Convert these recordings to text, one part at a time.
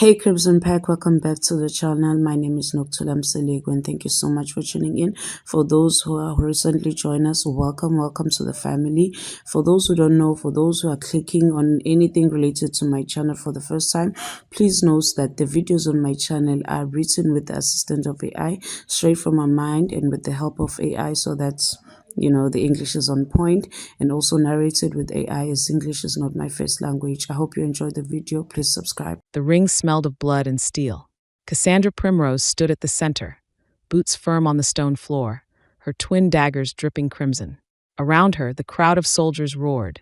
Hey Crimson Pack, welcome back to the channel. My name is Noctulam Selego and thank you so much for tuning in. For those who are recently joined us, welcome to the family. For those who don't know, for those who are clicking on anything related to my channel for the first time, please note that the videos on my channel are written with the assistance of AI, straight from my mind and with the help of AI, so that the English is on point, and also narrated with AI, as English is not my first language. I hope you enjoyed the video. Please subscribe. The ring smelled of blood and steel. Cassandra Primrose stood at the center, boots firm on the stone floor, her twin daggers dripping crimson. Around her, the crowd of soldiers roared,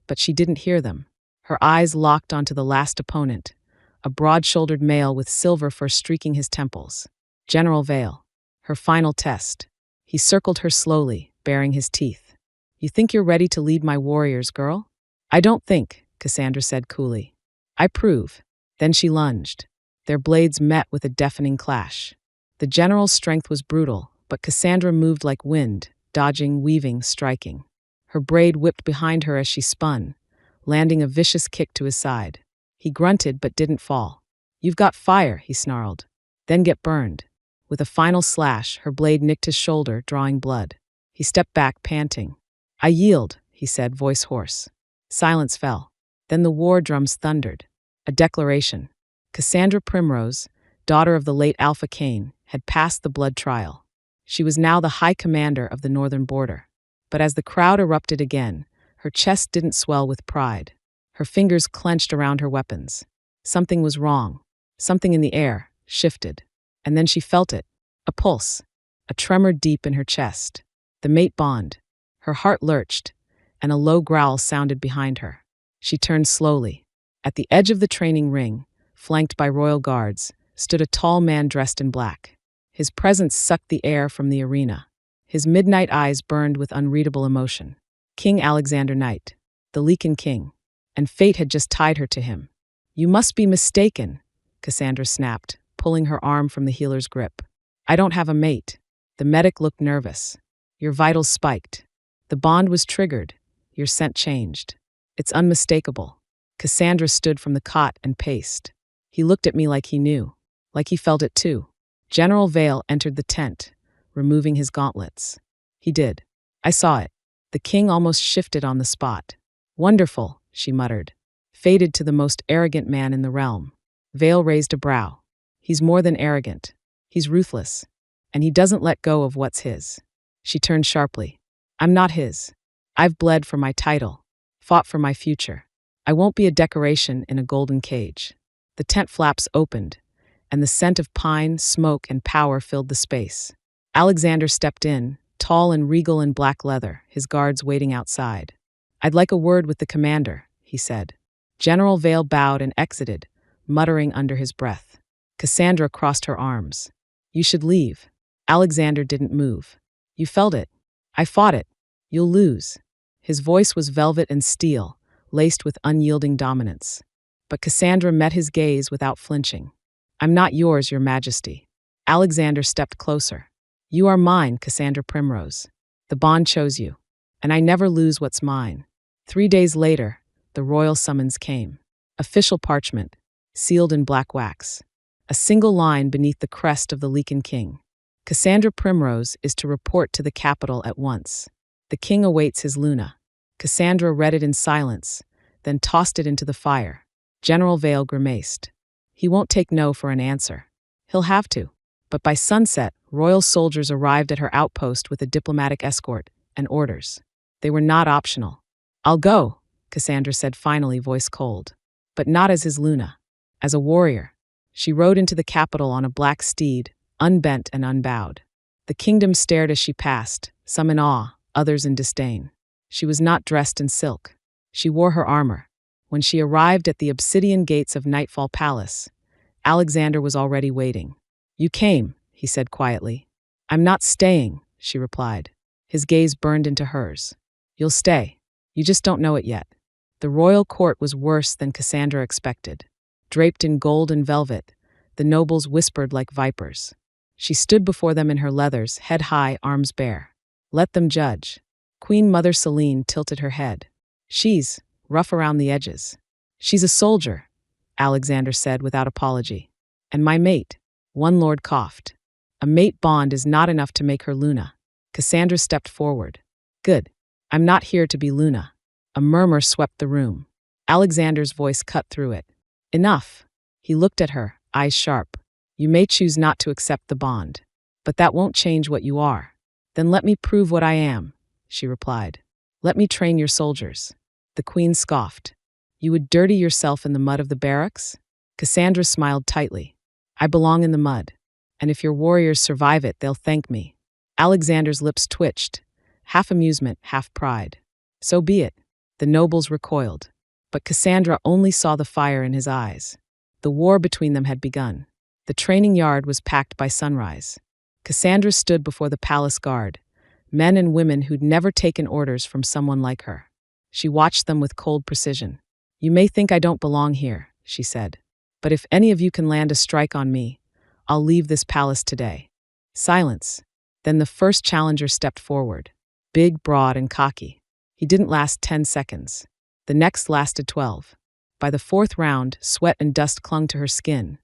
but she didn't hear them. Her eyes locked onto the last opponent, a broad-shouldered male with silver fur streaking his temples. General Vale. Her final test. He circled her slowly, baring his teeth. "You think you're ready to lead my warriors, girl?" "I don't think," Cassandra said coolly. "I prove." Then she lunged. Their blades met with a deafening clash. The general's strength was brutal, but Cassandra moved like wind, dodging, weaving, striking. Her braid whipped behind her as she spun, landing a vicious kick to his side. He grunted but didn't fall. "You've got fire," he snarled. "Then get burned." With a final slash, her blade nicked his shoulder, drawing blood. He stepped back, panting. "I yield," he said, voice hoarse. Silence fell. Then the war drums thundered. A declaration. Cassandra Primrose, daughter of the late Alpha Cain, had passed the blood trial. She was now the high commander of the northern border. But as the crowd erupted again, her chest didn't swell with pride. Her fingers clenched around her weapons. Something was wrong. Something in the air shifted. And then she felt it. A pulse. A tremor deep in her chest. The mate bond. Her heart lurched, and a low growl sounded behind her. She turned slowly. At the edge of the training ring, flanked by royal guards, stood a tall man dressed in black. His presence sucked the air from the arena. His midnight eyes burned with unreadable emotion. King Alexander Knight, the Lycan King, and fate had just tied her to him. "You must be mistaken," Cassandra snapped, pulling her arm from the healer's grip. "I don't have a mate." The medic looked nervous. "Your vitals spiked. The bond was triggered. Your scent changed. It's unmistakable." Cassandra stood from the cot and paced. He looked at me like he knew, like he felt it too. General Vale entered the tent, removing his gauntlets. He did. I saw it. The king almost shifted on the spot. "Wonderful," she muttered. "Fated to the most arrogant man in the realm." Vale raised a brow. "He's more than arrogant. He's ruthless. And he doesn't let go of what's his." She turned sharply. "I'm not his. I've bled for my title, fought for my future. I won't be a decoration in a golden cage." The tent flaps opened, and the scent of pine, smoke, and power filled the space. Alexander stepped in, tall and regal in black leather, his guards waiting outside. "I'd like a word with the commander," he said. General Vale bowed and exited, muttering under his breath. Cassandra crossed her arms. "You should leave." Alexander didn't move. "You felt it. I fought it. You'll lose." His voice was velvet and steel, laced with unyielding dominance. But Cassandra met his gaze without flinching. "I'm not yours, Your Majesty." Alexander stepped closer. "You are mine, Cassandra Primrose. The bond chose you, and I never lose what's mine." 3 days later, the royal summons came. Official parchment, sealed in black wax. A single line beneath the crest of the Lycan King. "Cassandra Primrose is to report to the capital at once. The king awaits his Luna." Cassandra read it in silence, then tossed it into the fire. General Vale grimaced. "He won't take no for an answer. He'll have to." But by sunset, royal soldiers arrived at her outpost with a diplomatic escort and orders. They were not optional. "I'll go," Cassandra said finally, voice cold. But not as his Luna. As a warrior. She rode into the capital on a black steed, unbent and unbowed. The kingdom stared as she passed, some in awe, others in disdain. She was not dressed in silk. She wore her armor. When she arrived at the obsidian gates of Nightfall Palace, Alexander was already waiting. "You came," he said quietly. "I'm not staying," she replied. His gaze burned into hers. "You'll stay. You just don't know it yet." The royal court was worse than Cassandra expected. Draped in gold and velvet, the nobles whispered like vipers. She stood before them in her leathers, head high, arms bare. "Let them judge." Queen Mother Celine tilted her head. "She's rough around the edges. She's a soldier, Alexander said without apology. And my mate. One lord coughed. A mate bond is not enough to make her Luna. Cassandra stepped forward. Good. I'm not here to be Luna. A murmur swept the room. Alexander's voice cut through it. Enough. He looked at her, eyes sharp. You may choose not to accept the bond, but that won't change what you are. Then let me prove what I am, she replied. Let me train your soldiers. The queen scoffed. You would dirty yourself in the mud of the barracks? Cassandra smiled tightly. I belong in the mud, and if your warriors survive it, they'll thank me. Alexander's lips twitched, half amusement, half pride. So be it. The nobles recoiled, but Cassandra only saw the fire in his eyes. The war between them had begun. The training yard was packed by sunrise. Cassandra stood before the palace guard, men and women who'd never taken orders from someone like her. She watched them with cold precision. You may think I don't belong here, she said, but if any of you can land a strike on me, I'll leave this palace today. Silence. Then the first challenger stepped forward, big, broad, and cocky. He didn't last 10 seconds. The next lasted 12. By the fourth round, sweat and dust clung to her skin,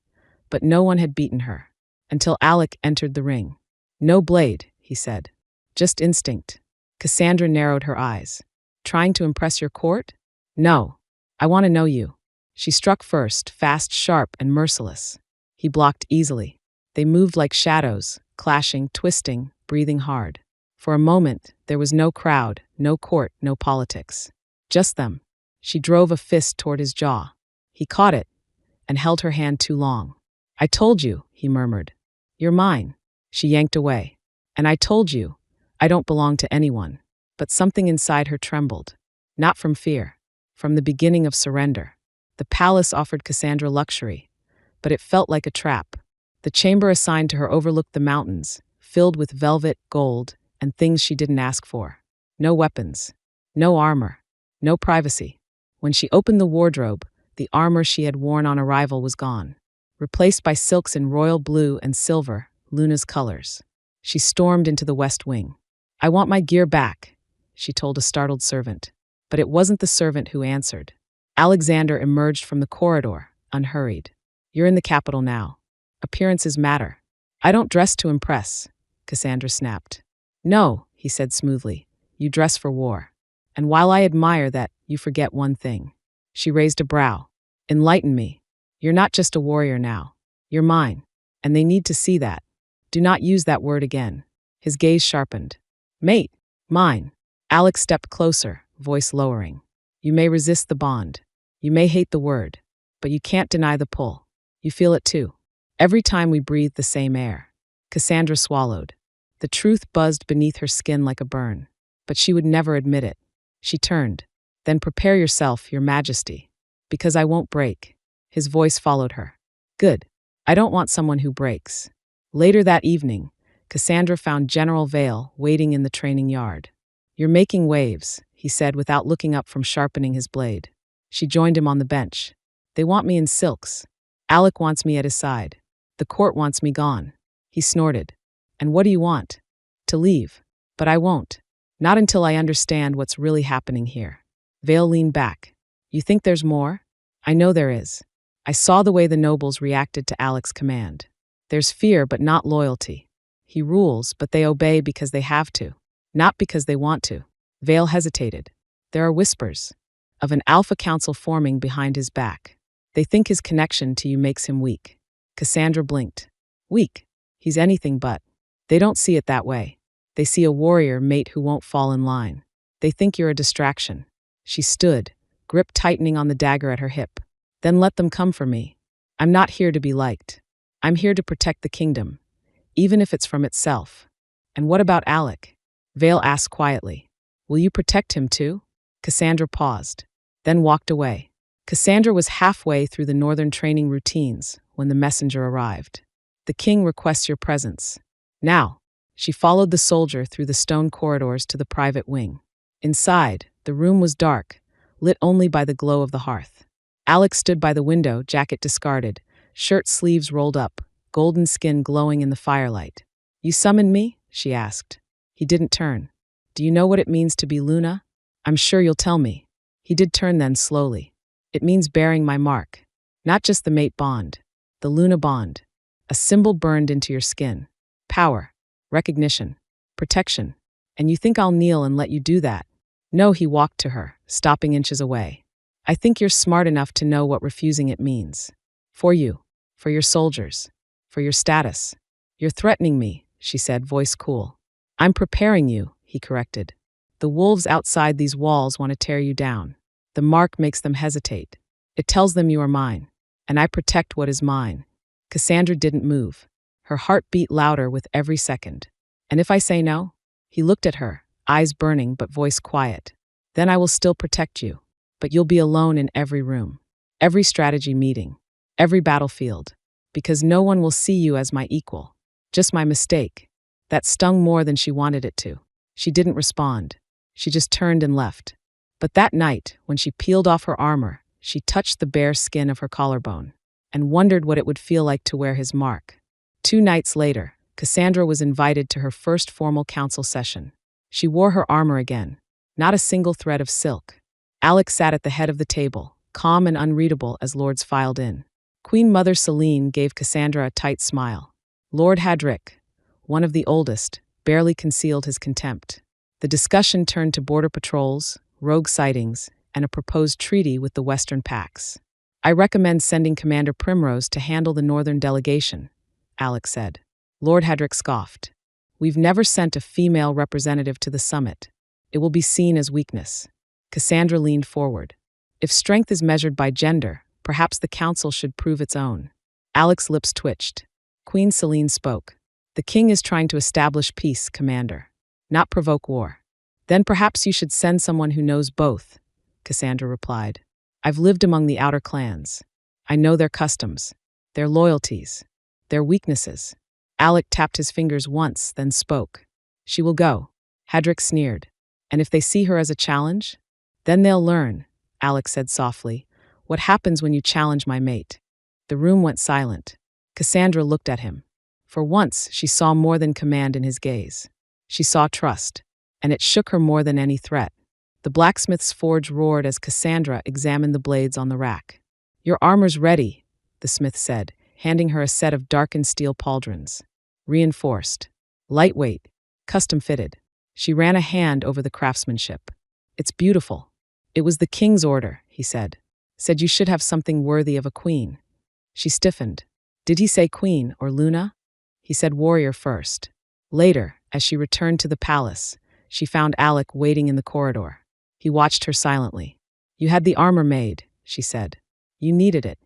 but no one had beaten her, until Alec entered the ring. No blade, he said. Just instinct. Cassandra narrowed her eyes. Trying to impress your court? No. I want to know you. She struck first, fast, sharp, and merciless. He blocked easily. They moved like shadows, clashing, twisting, breathing hard. For a moment, there was no crowd, no court, no politics. Just them. She drove a fist toward his jaw. He caught it and held her hand too long. I told you, he murmured. You're mine. She yanked away. And I told you, I don't belong to anyone. But something inside her trembled. Not from fear, from the beginning of surrender. The palace offered Cassandra luxury, but it felt like a trap. The chamber assigned to her overlooked the mountains, filled with velvet, gold, and things she didn't ask for. No weapons, no armor, no privacy. When she opened the wardrobe, the armor she had worn on arrival was gone, replaced by silks in royal blue and silver, Luna's colors. She stormed into the west wing. I want my gear back, she told a startled servant. But it wasn't the servant who answered. Alexander emerged from the corridor, unhurried. You're in the capital now. Appearances matter. I don't dress to impress, Cassandra snapped. No, he said smoothly. You dress for war. And while I admire that, you forget one thing. She raised a brow. Enlighten me. You're not just a warrior now. You're mine. And they need to see that. Do not use that word again. His gaze sharpened. Mate. Mine. Alex stepped closer, voice lowering. You may resist the bond. You may hate the word. But you can't deny the pull. You feel it too. Every time we breathe the same air. Cassandra swallowed. The truth buzzed beneath her skin like a burn. But she would never admit it. She turned. Then prepare yourself, your majesty. Because I won't break. His voice followed her. Good. I don't want someone who breaks. Later that evening, Cassandra found General Vale waiting in the training yard. You're making waves, he said without looking up from sharpening his blade. She joined him on the bench. They want me in silks. Alec wants me at his side. The court wants me gone. He snorted. And what do you want? To leave. But I won't. Not until I understand what's really happening here. Vale leaned back. You think there's more? I know there is. I saw the way the nobles reacted to Alec's command. There's fear, but not loyalty. He rules, but they obey because they have to, not because they want to. Vale hesitated. There are whispers of an alpha council forming behind his back. They think his connection to you makes him weak. Cassandra blinked. Weak? He's anything but. They don't see it that way. They see a warrior mate who won't fall in line. They think you're a distraction. She stood, grip tightening on the dagger at her hip. Then let them come for me. I'm not here to be liked. I'm here to protect the kingdom, even if it's from itself. And what about Alec? Vale asked quietly. Will you protect him too? Cassandra paused, then walked away. Cassandra was halfway through the northern training routines when the messenger arrived. The king requests your presence. Now, she followed the soldier through the stone corridors to the private wing. Inside, the room was dark, lit only by the glow of the hearth. Alex stood by the window, jacket discarded, shirt sleeves rolled up, golden skin glowing in the firelight. You summoned me? She asked. He didn't turn. Do you know what it means to be Luna? I'm sure you'll tell me. He did turn then slowly. It means bearing my mark. Not just the mate bond, the Luna bond. A symbol burned into your skin. Power, recognition, protection. And you think I'll kneel and let you do that? No, he walked to her, stopping inches away. I think you're smart enough to know what refusing it means. For you, for your soldiers, for your status. You're threatening me, she said, voice cool. I'm preparing you, he corrected. The wolves outside these walls want to tear you down. The mark makes them hesitate. It tells them you are mine, and I protect what is mine. Cassandra didn't move. Her heart beat louder with every second. And if I say no? He looked at her, eyes burning but voice quiet. Then I will still protect you, but you'll be alone in every room, every strategy meeting, every battlefield, because no one will see you as my equal, just my mistake. That stung more than she wanted it to. She didn't respond. She just turned and left. But that night, when she peeled off her armor, she touched the bare skin of her collarbone and wondered what it would feel like to wear his mark. 2 nights later, Cassandra was invited to her first formal council session. She wore her armor again, not a single thread of silk. Alex sat at the head of the table, calm and unreadable as lords filed in. Queen Mother Celine gave Cassandra a tight smile. Lord Hadrick, one of the oldest, barely concealed his contempt. The discussion turned to border patrols, rogue sightings, and a proposed treaty with the Western Pax. I recommend sending Commander Primrose to handle the Northern delegation, Alex said. Lord Hadrick scoffed. We've never sent a female representative to the summit. It will be seen as weakness. Cassandra leaned forward. If strength is measured by gender, perhaps the council should prove its own. Alex's lips twitched. Queen Celine spoke. The king is trying to establish peace, Commander, not provoke war. Then perhaps you should send someone who knows both, Cassandra replied. I've lived among the outer clans. I know their customs, their loyalties, their weaknesses. Alec tapped his fingers once, then spoke. She will go. Hadrick sneered. And if they see her as a challenge? Then they'll learn, Alex said softly, what happens when you challenge my mate. The room went silent. Cassandra looked at him. For once, she saw more than command in his gaze. She saw trust, and it shook her more than any threat. The blacksmith's forge roared as Cassandra examined the blades on the rack. Your armor's ready, the smith said, handing her a set of darkened steel pauldrons. Reinforced, lightweight, custom-fitted. She ran a hand over the craftsmanship. It's beautiful. It was the king's order, he said. Said you should have something worthy of a queen. She stiffened. Did he say queen or Luna? He said warrior first. Later, as she returned to the palace, she found Alec waiting in the corridor. He watched her silently. You had the armor made, she said. You needed it.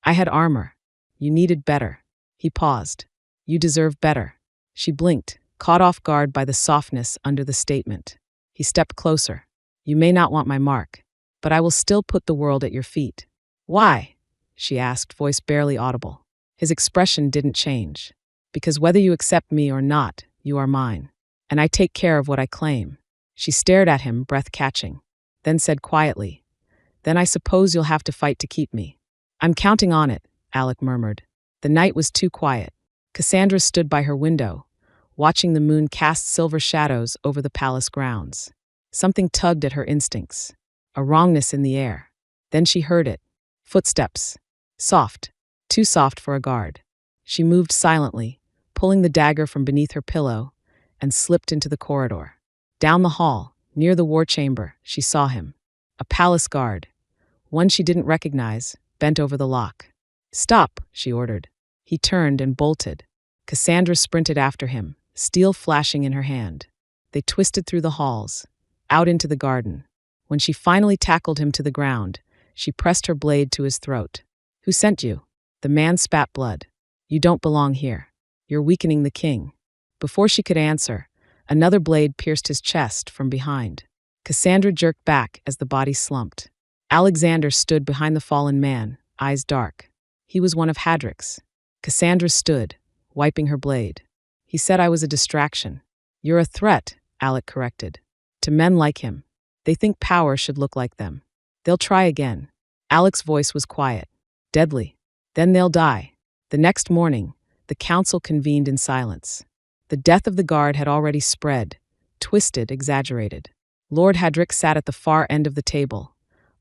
I had armor. You needed better. He paused. You deserve better. She blinked, caught off guard by the softness under the statement. He stepped closer. You may not want my mark, but I will still put the world at your feet. Why? She asked, voice barely audible. His expression didn't change. Because whether you accept me or not, you are mine. And I take care of what I claim. She stared at him, breath catching, then said quietly, Then I suppose you'll have to fight to keep me. I'm counting on it, Alec murmured. The night was too quiet. Cassandra stood by her window, watching the moon cast silver shadows over the palace grounds. Something tugged at her instincts, a wrongness in the air. Then she heard it. Footsteps. Soft. Too soft for a guard. She moved silently, pulling the dagger from beneath her pillow, and slipped into the corridor. Down the hall, near the war chamber, she saw him. A palace guard. One she didn't recognize, bent over the lock. Stop, she ordered. He turned and bolted. Cassandra sprinted after him, steel flashing in her hand. They twisted through the halls, out into the garden. When she finally tackled him to the ground, she pressed her blade to his throat. Who sent you? The man spat blood. You don't belong here. You're weakening the king. Before she could answer, another blade pierced his chest from behind. Cassandra jerked back as the body slumped. Alexander stood behind the fallen man, eyes dark. He was one of Hadrick's. Cassandra stood, wiping her blade. He said I was a distraction. You're a threat, Alec corrected. To men like him. They think power should look like them. They'll try again. Alec's voice was quiet. Deadly. Then they'll die. The next morning, the council convened in silence. The death of the guard had already spread, twisted, exaggerated. Lord Hadrick sat at the far end of the table,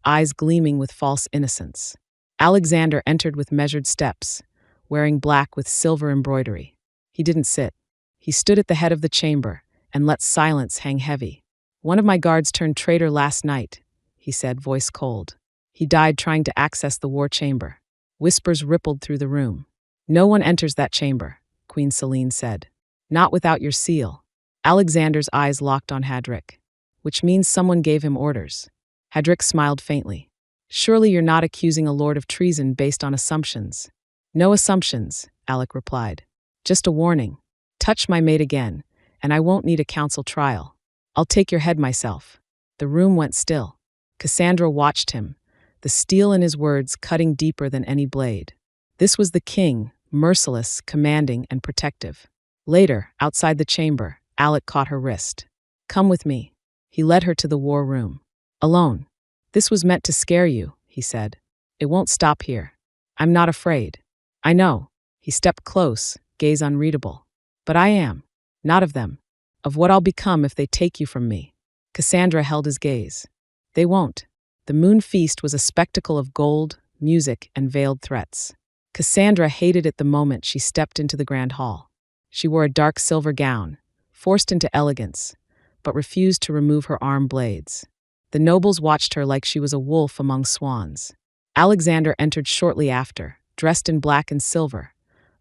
eyes gleaming with false innocence. Alexander entered with measured steps, wearing black with silver embroidery. He didn't sit. He stood at the head of the chamber and let silence hang heavy. "One of my guards turned traitor last night," he said, voice cold. "He died trying to access the war chamber." Whispers rippled through the room. "No one enters that chamber," Queen Selene said. "Not without your seal." Alexander's eyes locked on Hadric. "Which means someone gave him orders." Hadric smiled faintly. "Surely you're not accusing a lord of treason based on assumptions." "No assumptions," Alec replied. "Just a warning. Touch my mate again, and I won't need a council trial. I'll take your head myself." The room went still. Cassandra watched him, the steel in his words cutting deeper than any blade. This was the king, merciless, commanding, and protective. Later, outside the chamber, Alec caught her wrist. "Come with me." He led her to the war room. "Alone. This was meant to scare you," he said. "It won't stop here. I'm not afraid." "I know." He stepped close, gaze unreadable. "But I am. Not of them. Of what I'll become if they take you from me." Cassandra held his gaze. "They won't." The moon feast was a spectacle of gold, music, and veiled threats. Cassandra hated it the moment she stepped into the grand hall. She wore a dark silver gown, forced into elegance, but refused to remove her arm blades. The nobles watched her like she was a wolf among swans. Alexander entered shortly after, dressed in black and silver,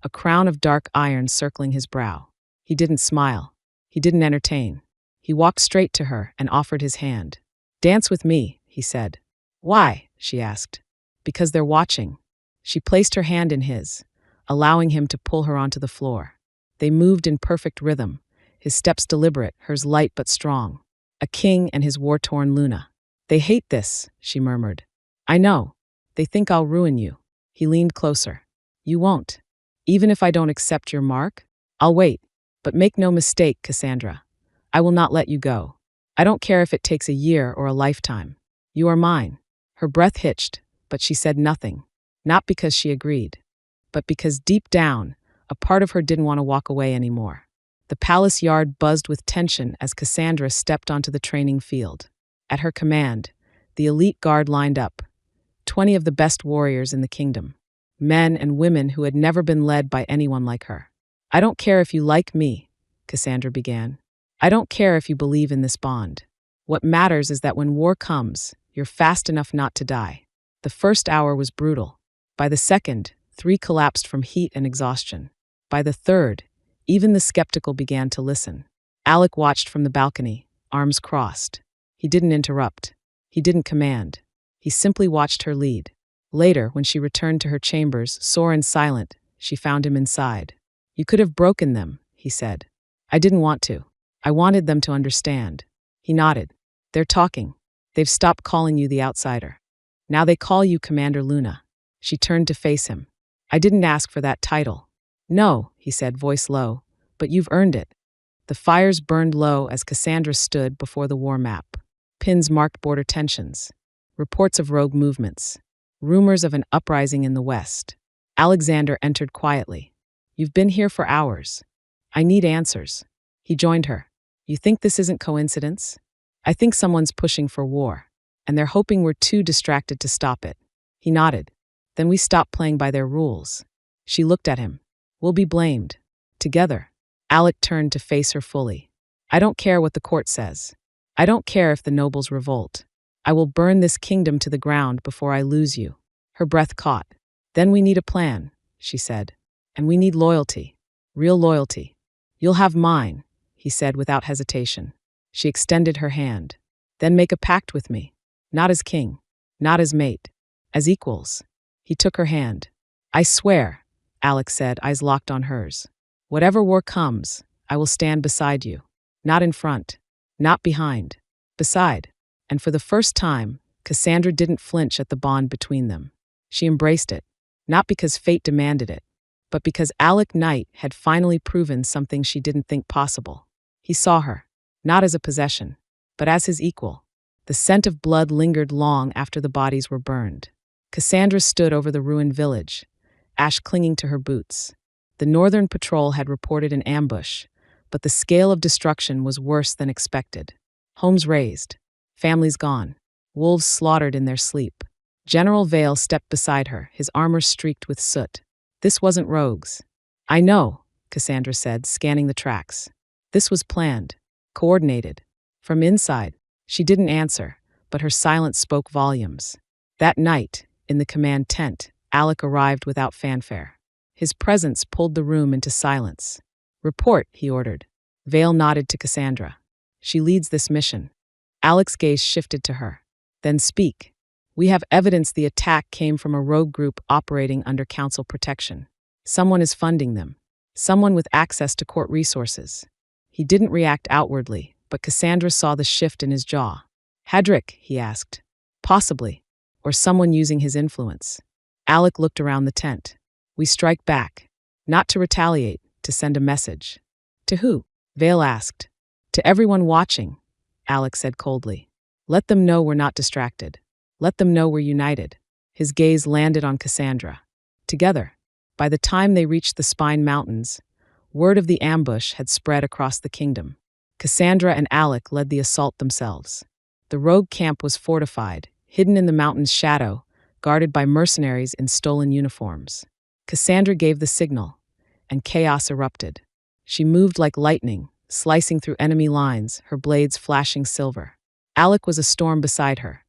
a crown of dark iron circling his brow. He didn't smile. He didn't entertain. He walked straight to her and offered his hand. "Dance with me," he said. "Why?" she asked. "Because they're watching." She placed her hand in his, allowing him to pull her onto the floor. They moved in perfect rhythm, his steps deliberate, hers light but strong. A king and his war-torn Luna. "They hate this," she murmured. "I know. They think I'll ruin you." He leaned closer. "You won't. Even if I don't accept your mark, I'll wait. But make no mistake, Cassandra. I will not let you go. I don't care if it takes a year or a lifetime. You are mine." Her breath hitched, but she said nothing. Not because she agreed, but because deep down, a part of her didn't want to walk away anymore. The palace yard buzzed with tension as Cassandra stepped onto the training field. At her command, the elite guard lined up, 20 of the best warriors in the kingdom, men and women who had never been led by anyone like her. "I don't care if you like me," Cassandra began. "I don't care if you believe in this bond. What matters is that when war comes, you're fast enough not to die." The first hour was brutal. By the second, 3 collapsed from heat and exhaustion. By the third, even the skeptical began to listen. Alec watched from the balcony, arms crossed. He didn't interrupt. He didn't command. He simply watched her lead. Later, when she returned to her chambers, sore and silent, she found him inside. "You could have broken them," he said. "I didn't want to. I wanted them to understand." He nodded. "They're talking. They've stopped calling you the outsider. Now they call you Commander Luna." She turned to face him. "I didn't ask for that title." "No," he said, voice low, "but you've earned it." The fires burned low as Cassandra stood before the war map. Pins marked border tensions. Reports of rogue movements. Rumors of an uprising in the west. Alexander entered quietly. "You've been here for hours. I need answers." He joined her. "You think this isn't coincidence?" "I think someone's pushing for war, and they're hoping we're too distracted to stop it." He nodded. "Then we stop playing by their rules." She looked at him. "We'll be blamed. Together." Alec turned to face her fully. "I don't care what the court says. I don't care if the nobles revolt. I will burn this kingdom to the ground before I lose you." Her breath caught. "Then we need a plan," she said. "And we need loyalty. Real loyalty." "You'll have mine," he said without hesitation. She extended her hand. "Then make a pact with me. Not as king. Not as mate. As equals." He took her hand. "I swear," Alex said, eyes locked on hers. "Whatever war comes, I will stand beside you. Not in front. Not behind. Beside." And for the first time, Cassandra didn't flinch at the bond between them. She embraced it, not because fate demanded it, but because Alec Knight had finally proven something she didn't think possible. He saw her, not as a possession, but as his equal. The scent of blood lingered long after the bodies were burned. Cassandra stood over the ruined village, ash clinging to her boots. The Northern Patrol had reported an ambush, but the scale of destruction was worse than expected. Homes razed, families gone, wolves slaughtered in their sleep. General Vale stepped beside her, his armor streaked with soot. This wasn't rogues. I know, Cassandra said, scanning the tracks. This was planned, coordinated. From inside, she didn't answer, but her silence spoke volumes. That night, in the command tent, Alec arrived without fanfare. His presence pulled the room into silence. Report, he ordered. Vale nodded to Cassandra. She leads this mission. Alec's gaze shifted to her. Then speak. We have evidence the attack came from a rogue group operating under council protection. Someone is funding them. Someone with access to court resources. He didn't react outwardly, but Cassandra saw the shift in his jaw. Hadrick, he asked. Possibly. Or someone using his influence. Alec looked around the tent. We strike back. Not to retaliate, to send a message. To who? Vale asked. To everyone watching, Alec said coldly. Let them know we're not distracted. Let them know we're united. His gaze landed on Cassandra. Together, by the time they reached the Spine Mountains, word of the ambush had spread across the kingdom. Cassandra and Alec led the assault themselves. The rogue camp was fortified, hidden in the mountain's shadow, guarded by mercenaries in stolen uniforms. Cassandra gave the signal, and chaos erupted. She moved like lightning, slicing through enemy lines, her blades flashing silver. Alec was a storm beside her,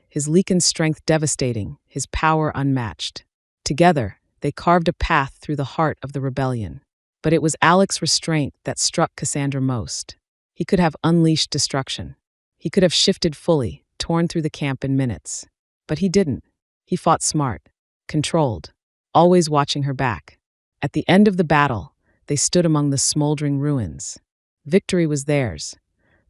his Lycan strength devastating, his power unmatched. Together, they carved a path through the heart of the rebellion. But it was Alec's restraint that struck Cassandra most. He could have unleashed destruction. He could have shifted fully, torn through the camp in minutes. But he didn't. He fought smart, controlled, always watching her back. At the end of the battle, they stood among the smoldering ruins. Victory was theirs,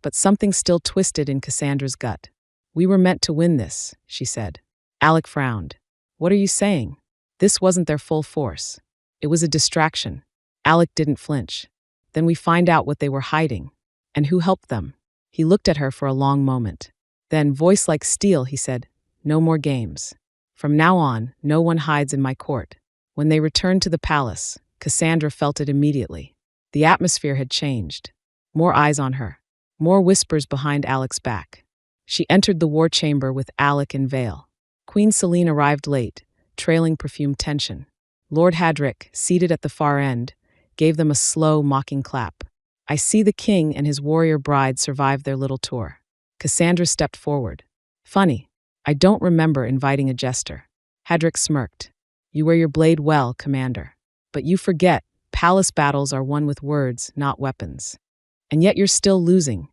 but something still twisted in Cassandra's gut. We were meant to win this, she said. Alec frowned. What are you saying? This wasn't their full force. It was a distraction. Alec didn't flinch. Then we find out what they were hiding. And who helped them? He looked at her for a long moment. Then, voice like steel, he said, No more games. From now on, no one hides in my court. When they returned to the palace, Cassandra felt it immediately. The atmosphere had changed. More eyes on her. More whispers behind Alec's back. She entered the war chamber with Alec and Vale. Queen Selene arrived late, trailing perfumed tension. Lord Hadrick, seated at the far end, gave them a slow, mocking clap. I see the king and his warrior bride survived their little tour. Cassandra stepped forward. Funny, I don't remember inviting a jester. Hadrick smirked. You wear your blade well, Commander. But you forget, palace battles are won with words, not weapons. And yet you're still losing,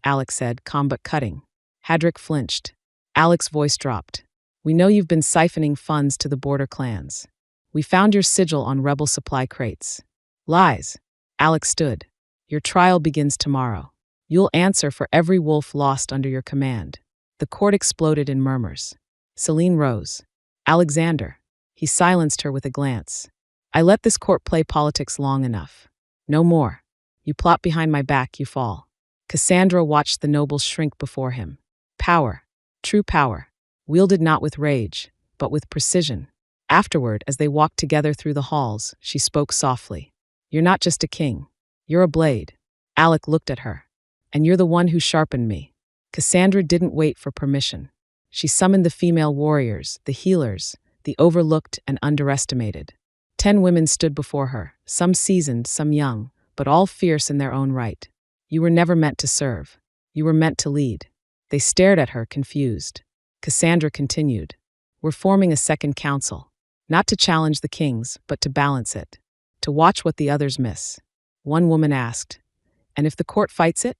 Alec said, calm but cutting. Hadrick flinched. Alec's voice dropped. We know you've been siphoning funds to the border clans. We found your sigil on rebel supply crates. Lies. Alec stood. Your trial begins tomorrow. You'll answer for every wolf lost under your command. The court exploded in murmurs. Selene rose. Alexander. He silenced her with a glance. I let this court play politics long enough. No more. You plot behind my back, you fall. Cassandra watched the nobles shrink before him. Power. True power. Wielded not with rage, but with precision. Afterward, as they walked together through the halls, she spoke softly. You're not just a king. You're a blade. Alec looked at her. And you're the one who sharpened me. Cassandra didn't wait for permission. She summoned the female warriors, the healers, the overlooked and underestimated. 10 women stood before her, some seasoned, some young, but all fierce in their own right. You were never meant to serve. You were meant to lead. They stared at her, confused. Cassandra continued. We're forming a second council. Not to challenge the kings, but to balance it. To watch what the others miss. One woman asked, And if the court fights it?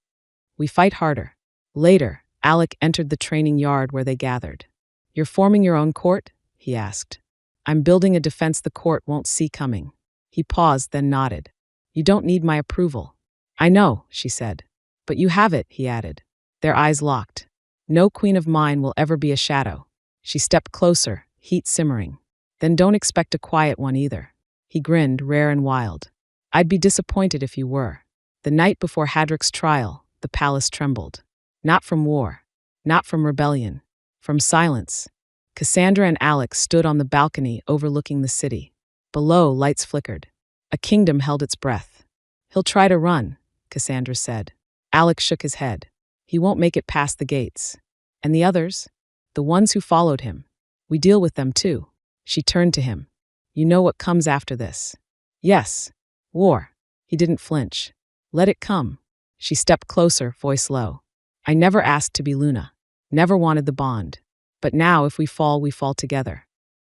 We fight harder. Later, Alec entered the training yard where they gathered. You're forming your own court? He asked. I'm building a defense the court won't see coming. He paused, then nodded. You don't need my approval. I know, she said. But you have it, he added. Their eyes locked. No queen of mine will ever be a shadow. She stepped closer, heat simmering. Then don't expect a quiet one either. He grinned, rare and wild. I'd be disappointed if you were. The night before Hadrick's trial, the palace trembled. Not from war. Not from rebellion. From silence. Cassandra and Alec stood on the balcony overlooking the city. Below, lights flickered. A kingdom held its breath. He'll try to run, Cassandra said. Alec shook his head. He won't make it past the gates. And the others? The ones who followed him. We deal with them too. She turned to him. You know what comes after this? Yes. War. He didn't flinch. Let it come. She stepped closer, voice low. I never asked to be Luna. Never wanted the bond. But now if we fall together.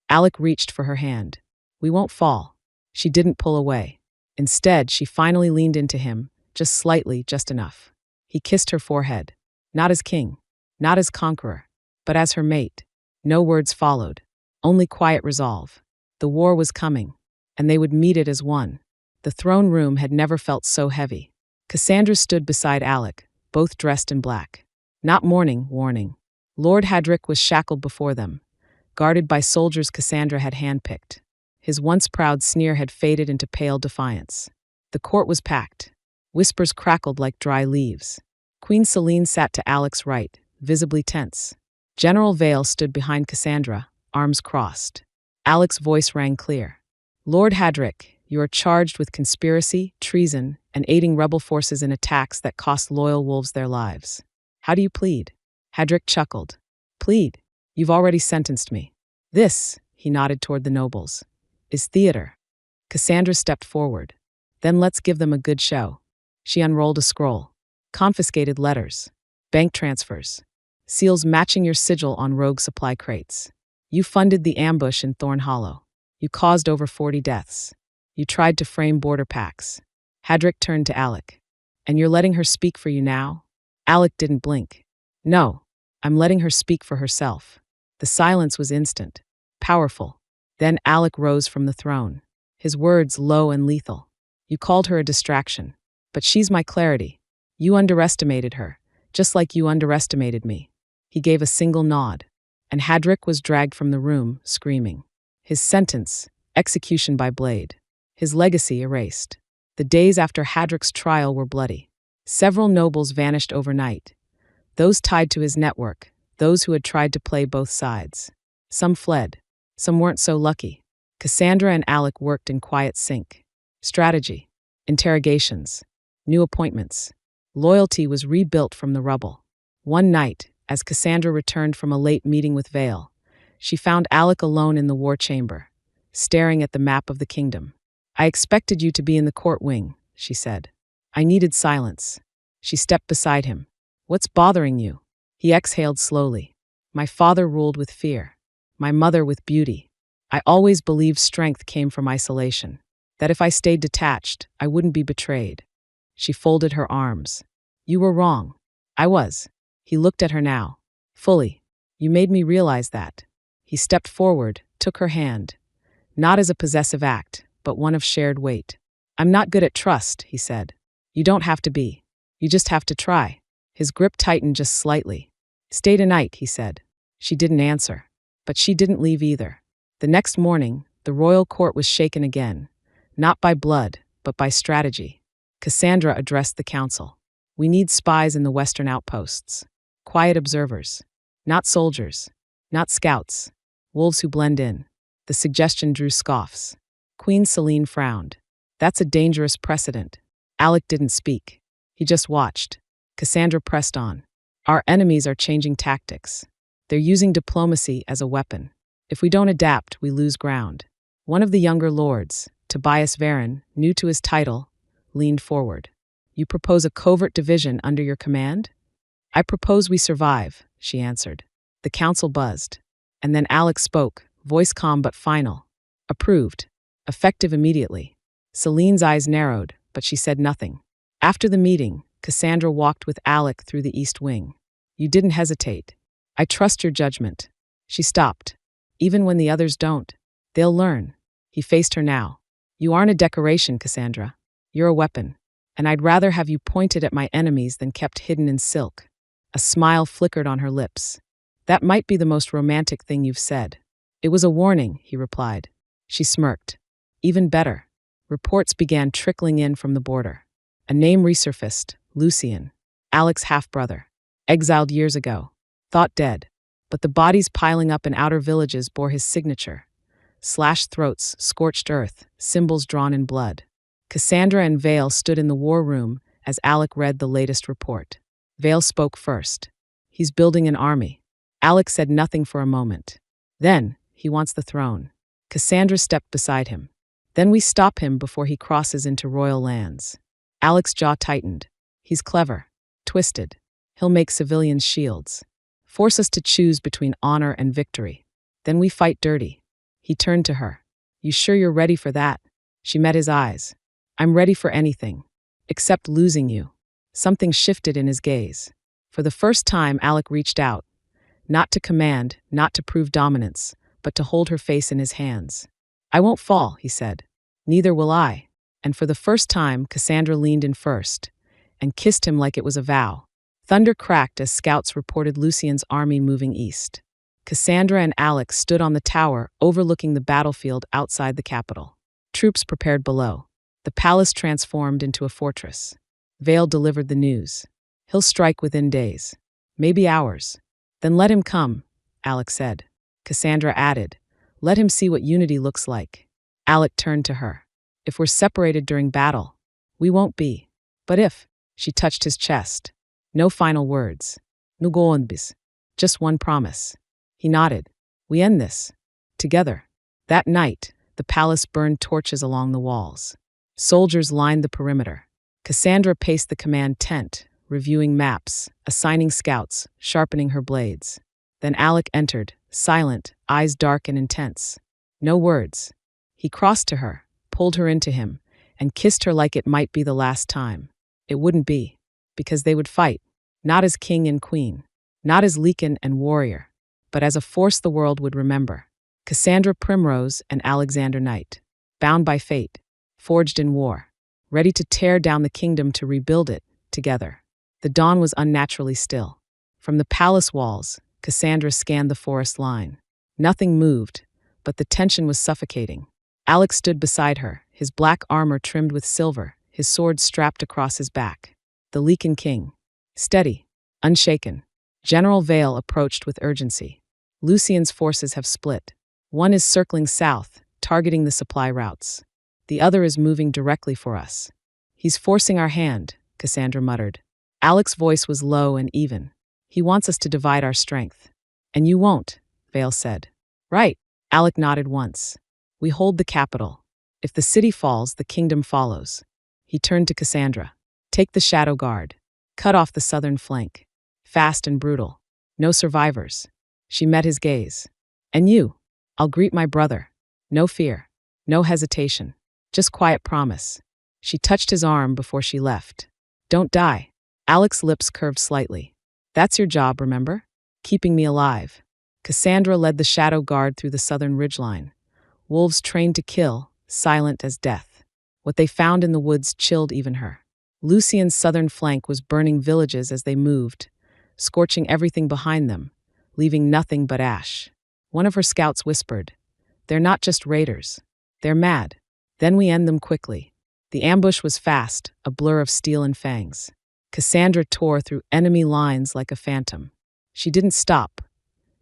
Alec reached for her hand. We won't fall. She didn't pull away. Instead, she finally leaned into him, just slightly, just enough. He kissed her forehead. Not as king. Not as conqueror. But as her mate. No words followed. Only quiet resolve. The war was coming. And they would meet it as one. The throne room had never felt so heavy. Cassandra stood beside Alec, both dressed in black. Not mourning, warning. Lord Hadrick was shackled before them, guarded by soldiers Cassandra had handpicked. His once proud sneer had faded into pale defiance. The court was packed. Whispers crackled like dry leaves. Queen Selene sat to Alec's right, visibly tense. General Vale stood behind Cassandra, arms crossed. Alec's voice rang clear. Lord Hadrick, you are charged with conspiracy, treason, and aiding rebel forces in attacks that cost loyal wolves their lives. How do you plead? Hadrick chuckled. Plead? You've already sentenced me. This, he nodded toward the nobles, is theater. Cassandra stepped forward. Then let's give them a good show. She unrolled a scroll. Confiscated letters. Bank transfers. Seals matching your sigil on rogue supply crates. You funded the ambush in Thorn Hollow. You caused over 40 deaths. You tried to frame border pacts. Hadrick turned to Alec. And you're letting her speak for you now? Alec didn't blink. No, I'm letting her speak for herself. The silence was instant, powerful. Then Alec rose from the throne, his words low and lethal. You called her a distraction, but she's my clarity. You underestimated her, just like you underestimated me. He gave a single nod, and Hadrick was dragged from the room, screaming. His sentence, execution by blade. His legacy erased. The days after Hadrick's trial were bloody. Several nobles vanished overnight. Those tied to his network, those who had tried to play both sides. Some fled. Some weren't so lucky. Cassandra and Alec worked in quiet sync. Strategy. Interrogations. New appointments. Loyalty was rebuilt from the rubble. One night, as Cassandra returned from a late meeting with Vale, she found Alec alone in the war chamber, staring at the map of the kingdom. I expected you to be in the court wing, she said. I needed silence. She stepped beside him. What's bothering you? He exhaled slowly. My father ruled with fear. My mother with beauty. I always believed strength came from isolation. That if I stayed detached, I wouldn't be betrayed. She folded her arms. You were wrong. I was. He looked at her now. Fully. You made me realize that. He stepped forward, took her hand. Not as a possessive act, but one of shared weight. I'm not good at trust, he said. You don't have to be. You just have to try. His grip tightened just slightly. Stay tonight, he said. She didn't answer. But she didn't leave either. The next morning, the royal court was shaken again. Not by blood, but by strategy. Cassandra addressed the council. We need spies in the western outposts. Quiet observers. Not soldiers. Not scouts. Wolves who blend in. The suggestion drew scoffs. Queen Selene frowned. That's a dangerous precedent. Alec didn't speak. He just watched. Cassandra pressed on. Our enemies are changing tactics. They're using diplomacy as a weapon. If we don't adapt, we lose ground. One of the younger lords, Tobias Varen, new to his title, leaned forward. You propose a covert division under your command? I propose we survive, she answered. The council buzzed. And then Alec spoke, voice calm but final. Approved. Effective immediately. Selene's eyes narrowed, but she said nothing. After the meeting, Cassandra walked with Alec through the east wing. You didn't hesitate. I trust your judgment. She stopped. Even when the others don't, they'll learn. He faced her now. You aren't a decoration, Cassandra. You're a weapon. And I'd rather have you pointed at my enemies than kept hidden in silk. A smile flickered on her lips. That might be the most romantic thing you've said. It was a warning, he replied. She smirked. Even better. Reports began trickling in from the border. A name resurfaced, Lucian, Alec's half-brother. Exiled years ago. Thought dead. But the bodies piling up in outer villages bore his signature. Slashed throats, scorched earth, symbols drawn in blood. Cassandra and Vale stood in the war room as Alec read the latest report. Vale spoke first. He's building an army. Alec said nothing for a moment. Then, he wants the throne. Cassandra stepped beside him. Then we stop him before he crosses into royal lands. Alec's jaw tightened. He's clever, twisted. He'll make civilians shields. Force us to choose between honor and victory. Then we fight dirty. He turned to her. You sure you're ready for that? She met his eyes. I'm ready for anything. Except losing you. Something shifted in his gaze. For the first time, Alec reached out. Not to command, not to prove dominance, but to hold her face in his hands. I won't fall, he said. Neither will I. And for the first time, Cassandra leaned in first and kissed him like it was a vow. Thunder cracked as scouts reported Lucien's army moving east. Cassandra and Alec stood on the tower overlooking the battlefield outside the capital. Troops prepared below. The palace transformed into a fortress. Vale delivered the news. He'll strike within days. Maybe hours. Then let him come, Alec said. Cassandra added, let him see what unity looks like. Alec turned to her. If we're separated during battle, we won't be. But if, she touched his chest. No final words. No goonbis. Just one promise. He nodded. We end this. Together. That night, the palace burned torches along the walls. Soldiers lined the perimeter. Cassandra paced the command tent, reviewing maps, assigning scouts, sharpening her blades. Then Alec entered, silent, eyes dark and intense. No words. He crossed to her, pulled her into him, and kissed her like it might be the last time. It wouldn't be, because they would fight, not as king and queen, not as Lycan and warrior, but as a force the world would remember. Cassandra Primrose and Alexander Knight, bound by fate, forged in war, ready to tear down the kingdom to rebuild it, together. The dawn was unnaturally still. From the palace walls, Cassandra scanned the forest line. Nothing moved, but the tension was suffocating. Alec stood beside her, his black armor trimmed with silver, his sword strapped across his back. The Lycan King. Steady, unshaken. General Vale approached with urgency. Lucien's forces have split. One is circling south, targeting the supply routes. The other is moving directly for us. He's forcing our hand, Cassandra muttered. Alec's voice was low and even. He wants us to divide our strength. And you won't, Vale said. Right, Alec nodded once. We hold the capital. If the city falls, the kingdom follows. He turned to Cassandra. Take the shadow guard. Cut off the southern flank. Fast and brutal. No survivors. She met his gaze. And you? I'll greet my brother. No fear. No hesitation. Just quiet promise. She touched his arm before she left. Don't die. Alec's lips curved slightly. That's your job, remember? Keeping me alive. Cassandra led the shadow guard through the southern ridgeline. Wolves trained to kill, silent as death. What they found in the woods chilled even her. Lucien's southern flank was burning villages as they moved, scorching everything behind them, leaving nothing but ash. One of her scouts whispered, "They're not just raiders. They're mad. Then we end them quickly." The ambush was fast, a blur of steel and fangs. Cassandra tore through enemy lines like a phantom. She didn't stop,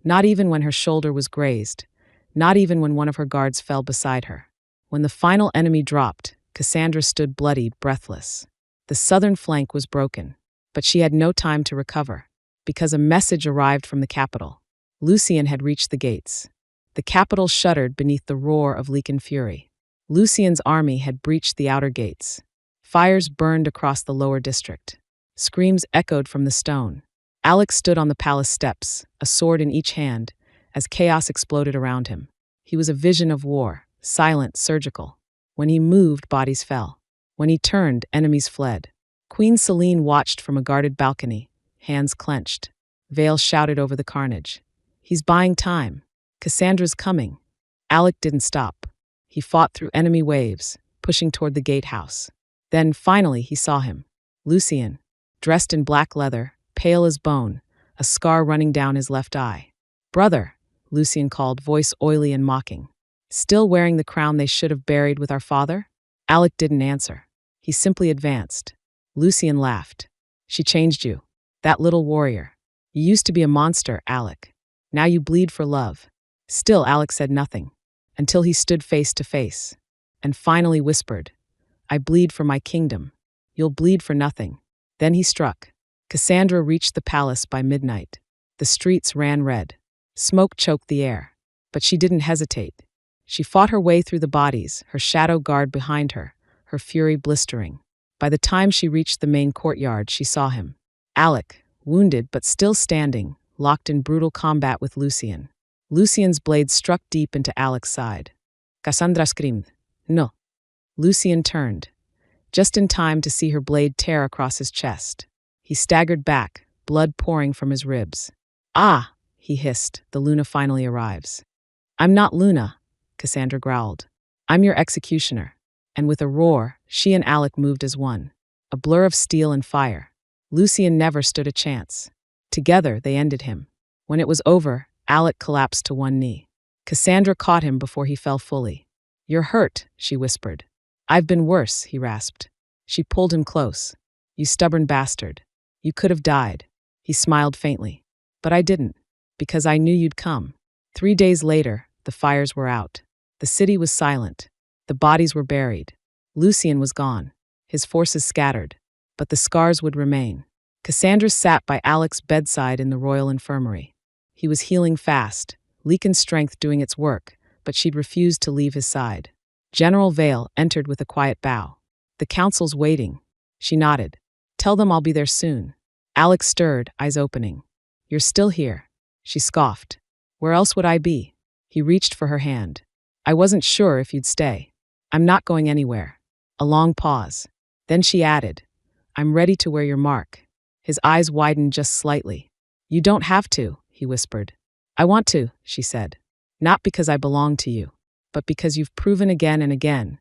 not even when her shoulder was grazed, not even when one of her guards fell beside her. When the final enemy dropped, Cassandra stood bloody, breathless. The southern flank was broken, but she had no time to recover, because a message arrived from the capital. Lucien had reached the gates. The capital shuddered beneath the roar of Lycan fury. Lucien's army had breached the outer gates. Fires burned across the lower district. Screams echoed from the stone. Alec stood on the palace steps, a sword in each hand, as chaos exploded around him. He was a vision of war, silent, surgical. When he moved, bodies fell. When he turned, enemies fled. Queen Selene watched from a guarded balcony, hands clenched. Vale shouted over the carnage. "He's buying time. Cassandra's coming." Alec didn't stop. He fought through enemy waves, pushing toward the gatehouse. Then, finally, he saw him. Lucien, dressed in black leather, pale as bone, a scar running down his left eye. "Brother," Lucien called, voice oily and mocking. "Still wearing the crown they should have buried with our father?" Alec didn't answer. He simply advanced. Lucien laughed. "She changed you. That little warrior. You used to be a monster, Alec. Now you bleed for love." Still, Alec said nothing, until he stood face to face, and finally whispered, "I bleed for my kingdom. You'll bleed for nothing." Then he struck. Cassandra reached the palace by midnight. The streets ran red. Smoke choked the air. But she didn't hesitate. She fought her way through the bodies, her shadow guard behind her, her fury blistering. By the time she reached the main courtyard, she saw him. Alec, wounded but still standing, locked in brutal combat with Lucian. Lucian's blade struck deep into Alec's side. Cassandra screamed. No. Lucian turned, just in time to see her blade tear across his chest. He staggered back, blood pouring from his ribs. Ah, he hissed, the Luna finally arrives. I'm not Luna, Cassandra growled. I'm your executioner. And with a roar, she and Alec moved as one. A blur of steel and fire. Lucian never stood a chance. Together, they ended him. When it was over, Alec collapsed to one knee. Cassandra caught him before he fell fully. You're hurt, she whispered. I've been worse, he rasped. She pulled him close. You stubborn bastard. You could have died. He smiled faintly. But I didn't, because I knew you'd come. 3 days later, the fires were out. The city was silent. The bodies were buried. Lucian was gone. His forces scattered. But the scars would remain. Cassandra sat by Alec's bedside in the royal infirmary. He was healing fast, Lycan's strength doing its work, but she'd refused to leave his side. General Vale entered with a quiet bow. The council's waiting. She nodded. Tell them I'll be there soon. Alec stirred, eyes opening. You're still here. She scoffed. Where else would I be? He reached for her hand. I wasn't sure if you'd stay. I'm not going anywhere. A long pause. Then she added, I'm ready to wear your mark. His eyes widened just slightly. You don't have to, he whispered. I want to, she said. Not because I belong to you, but because you've proven again and again.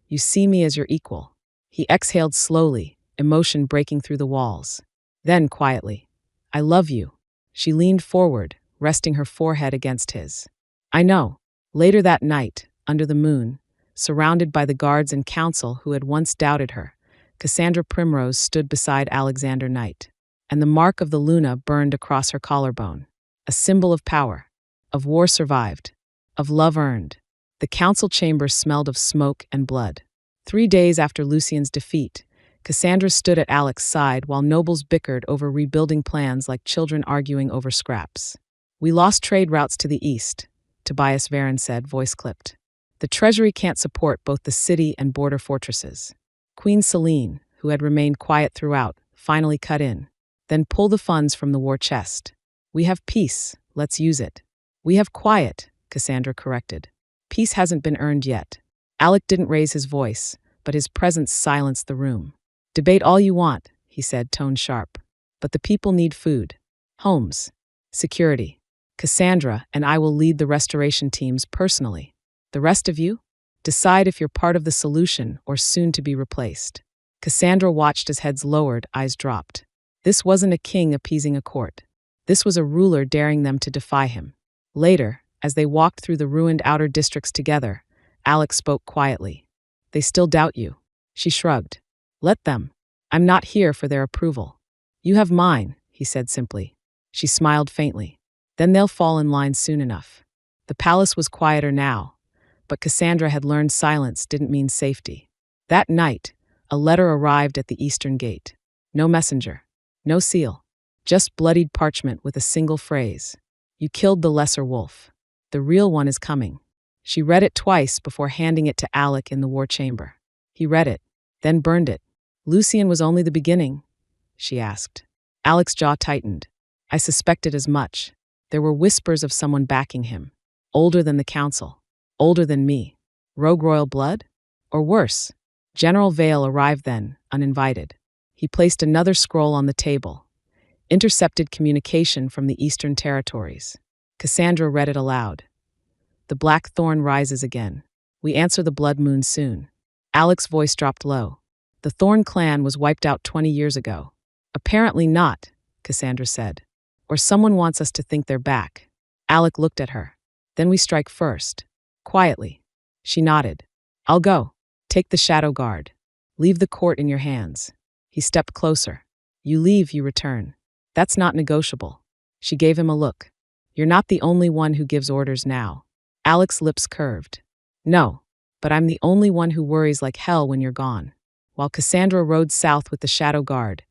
You see me as your equal. He exhaled slowly, emotion breaking through the walls. Then, quietly, I love you. She leaned forward, resting her forehead against his. I know. Later that night, under the moon, surrounded by the guards and council who had once doubted her, Cassandra Primrose stood beside Alexander Knight, and the mark of the Luna burned across her collarbone, a symbol of power, of war survived, of love earned. The council chamber smelled of smoke and blood. 3 days after Lucian's defeat, Cassandra stood at Alec's side while nobles bickered over rebuilding plans like children arguing over scraps. We lost trade routes to the east, Tobias Varen said, voice clipped. The treasury can't support both the city and border fortresses. Queen Selene, who had remained quiet throughout, finally cut in. Then pull the funds from the war chest. We have peace, let's use it. We have quiet, Cassandra corrected. Peace hasn't been earned yet. Alec didn't raise his voice, but his presence silenced the room. Debate all you want, he said, tone sharp. But the people need food, homes, security. Cassandra and I will lead the restoration teams personally. The rest of you? Decide if you're part of the solution or soon to be replaced. Cassandra watched as heads lowered, eyes dropped. This wasn't a king appeasing a court. This was a ruler daring them to defy him. Later, as they walked through the ruined outer districts together, Alec spoke quietly. They still doubt you. She shrugged. Let them. I'm not here for their approval. You have mine, he said simply. She smiled faintly. Then they'll fall in line soon enough. The palace was quieter now, but Cassandra had learned silence didn't mean safety. That night, a letter arrived at the eastern gate. No messenger, no seal, just bloodied parchment with a single phrase. You killed the lesser wolf. The real one is coming. She read it twice before handing it to Alec in the war chamber. He read it, then burned it. Lucian was only the beginning, she asked. Alec's jaw tightened. I suspected as much. There were whispers of someone backing him. Older than the council. Older than me. Rogue royal blood? Or worse. General Vale arrived then, uninvited. He placed another scroll on the table. Intercepted communication from the Eastern Territories. Cassandra read it aloud. The black thorn rises again. We answer the blood moon soon. Alec's voice dropped low. The Thorn clan was wiped out 20 years ago. Apparently not, Cassandra said. Or someone wants us to think they're back. Alec looked at her. Then we strike first. Quietly. She nodded. I'll go. Take the shadow guard. Leave the court in your hands. He stepped closer. You leave, you return. That's not negotiable. She gave him a look. You're not the only one who gives orders now. Alec's lips curved. No, but I'm the only one who worries like hell when you're gone. While Cassandra rode south with the shadow guard,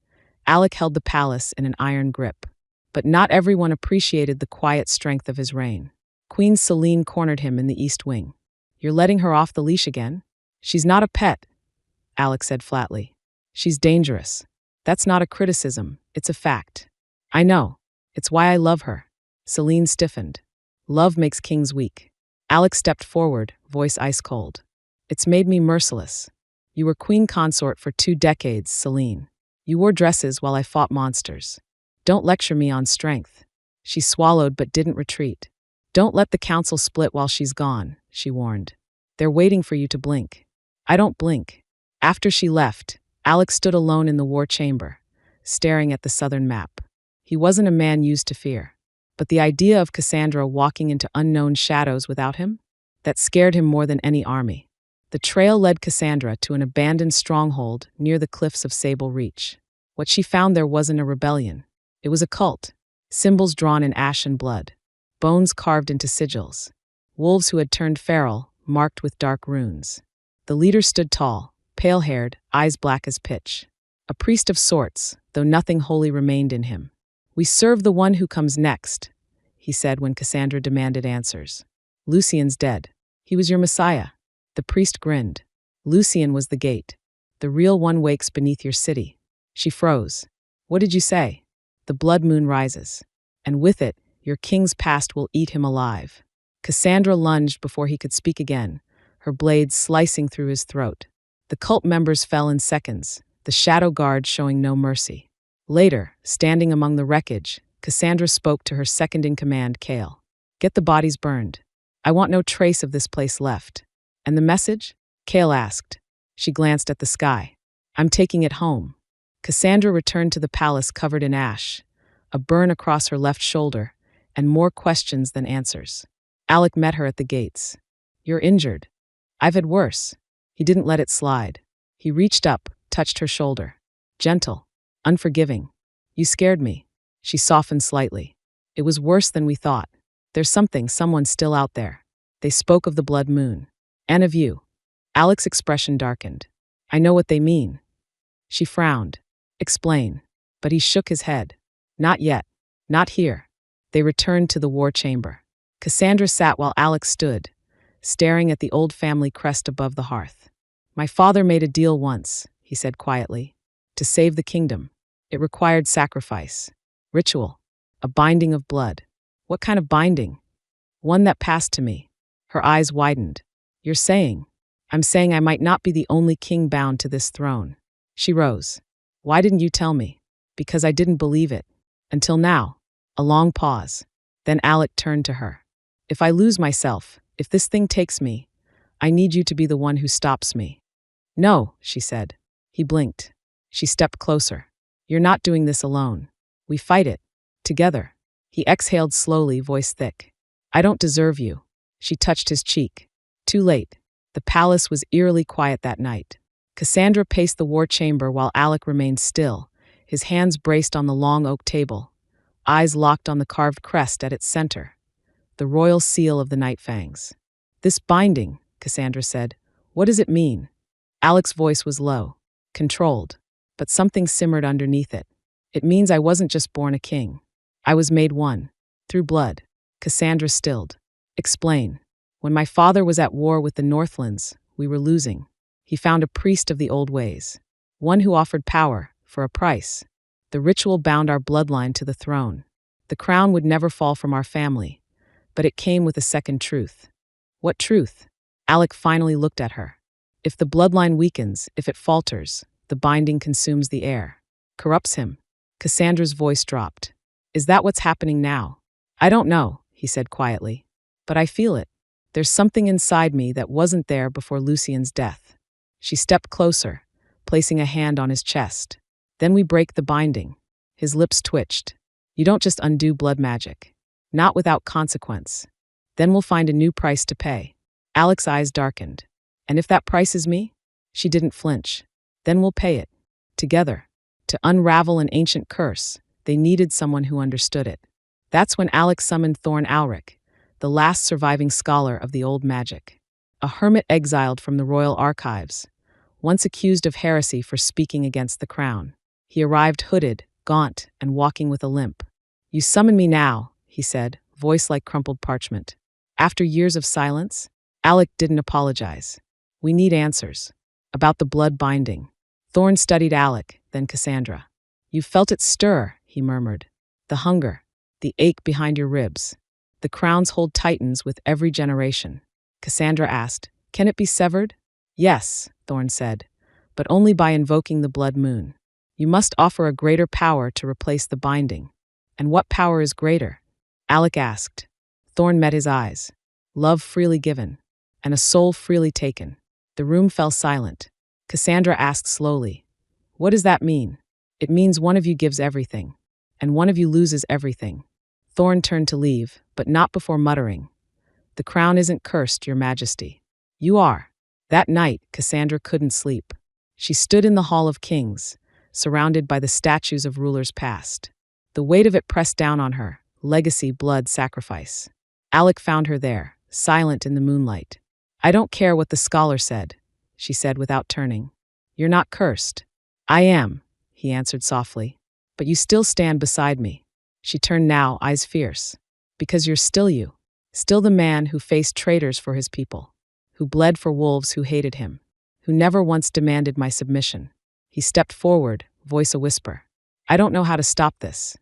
Alec held the palace in an iron grip. But not everyone appreciated the quiet strength of his reign. Queen Selene cornered him in the East Wing. You're letting her off the leash again? She's not a pet, Alex said flatly. She's dangerous. That's not a criticism, it's a fact. I know. It's why I love her. Selene stiffened. Love makes kings weak. Alex stepped forward, voice ice cold. It's made me merciless. You were queen consort for 2 decades, Selene. You wore dresses while I fought monsters. Don't lecture me on strength. She swallowed but didn't retreat. Don't let the council split while she's gone, she warned. They're waiting for you to blink. I don't blink. After she left, Alex stood alone in the war chamber, staring at the southern map. He wasn't a man used to fear. But the idea of Cassandra walking into unknown shadows without him? That scared him more than any army. The trail led Cassandra to an abandoned stronghold near the cliffs of Sable Reach. What she found there wasn't a rebellion. It was a cult. Symbols drawn in ash and blood. Bones carved into sigils. Wolves who had turned feral, marked with dark runes. The leader stood tall, pale-haired, eyes black as pitch. A priest of sorts, though nothing holy remained in him. We serve the one who comes next, he said when Cassandra demanded answers. Lucian's dead. He was your messiah. The priest grinned. Lucian was the gate. The real one wakes beneath your city. She froze. What did you say? The blood moon rises. And with it, your king's past will eat him alive. Cassandra lunged before he could speak again, her blades slicing through his throat. The cult members fell in seconds, the shadow guard showing no mercy. Later, standing among the wreckage, Cassandra spoke to her second-in-command, Kale. Get the bodies burned. I want no trace of this place left. And the message? Kale asked. She glanced at the sky. I'm taking it home. Cassandra returned to the palace covered in ash, a burn across her left shoulder, and more questions than answers. Alec met her at the gates. You're injured. I've had worse. He didn't let it slide. He reached up, touched her shoulder. Gentle. Unforgiving. You scared me. She softened slightly. It was worse than we thought. There's someone still out there. They spoke of the blood moon. And of you. Alec's expression darkened. I know what they mean. She frowned. Explain. But he shook his head. Not yet. Not here. They returned to the war chamber. Cassandra sat while Alex stood, staring at the old family crest above the hearth. My father made a deal once, he said quietly. To save the kingdom. It required sacrifice. Ritual. A binding of blood. What kind of binding? One that passed to me. Her eyes widened. You're saying? I'm saying I might not be the only king bound to this throne. She rose. Why didn't you tell me? Because I didn't believe it. Until now. A long pause. Then Alec turned to her. If I lose myself, if this thing takes me, I need you to be the one who stops me. No, she said. He blinked. She stepped closer. You're not doing this alone. We fight it. Together. He exhaled slowly, voice thick. I don't deserve you. She touched his cheek. Too late. The palace was eerily quiet that night. Cassandra paced the war chamber while Alec remained still, his hands braced on the long oak table, eyes locked on the carved crest at its center, the royal seal of the Night Fangs. This binding, Cassandra said, what does it mean? Alec's voice was low, controlled, but something simmered underneath it. It means I wasn't just born a king. I was made one, through blood. Cassandra stilled. Explain. When my father was at war with the Northlands, we were losing. He found a priest of the old ways, one who offered power, for a price. The ritual bound our bloodline to the throne. The crown would never fall from our family, but it came with a second truth. What truth? Alec finally looked at her. If the bloodline weakens, if it falters, the binding consumes the air, corrupts him. Cassandra's voice dropped. Is that what's happening now? I don't know, he said quietly, but I feel it. There's something inside me that wasn't there before Lucian's death. She stepped closer, placing a hand on his chest. Then we break the binding. His lips twitched. You don't just undo blood magic. Not without consequence. Then we'll find a new price to pay. Alec's eyes darkened. And if that price is me? She didn't flinch. Then we'll pay it. Together. To unravel an ancient curse, they needed someone who understood it. That's when Alec summoned Thorn Alric, the last surviving scholar of the old magic. A hermit exiled from the royal archives, once accused of heresy for speaking against the crown. He arrived hooded, gaunt, and walking with a limp. You summon me now, he said, voice like crumpled parchment. After years of silence, Alec didn't apologize. We need answers. About the blood binding. Thorn studied Alec, then Cassandra. You felt it stir, he murmured. The hunger, the ache behind your ribs. The crowns hold tightens with every generation. Cassandra asked, can it be severed? Yes, Thorn said, but only by invoking the blood moon. You must offer a greater power to replace the binding. And what power is greater? Alec asked. Thorn met his eyes. Love freely given, and a soul freely taken. The room fell silent. Cassandra asked slowly, what does that mean? It means one of you gives everything, and one of you loses everything. Thorn turned to leave, but not before muttering, the crown isn't cursed, Your Majesty. You are. That night, Cassandra couldn't sleep. She stood in the Hall of Kings, surrounded by the statues of rulers past. The weight of it pressed down on her, legacy, blood, sacrifice. Alec found her there, silent in the moonlight. I don't care what the scholar said, she said without turning. You're not cursed. I am, he answered softly. But you still stand beside me. She turned now, eyes fierce. Because you're still you. Still the man who faced traitors for his people. Who bled for wolves who hated him. Who never once demanded my submission. He stepped forward, voice a whisper. I don't know how to stop this.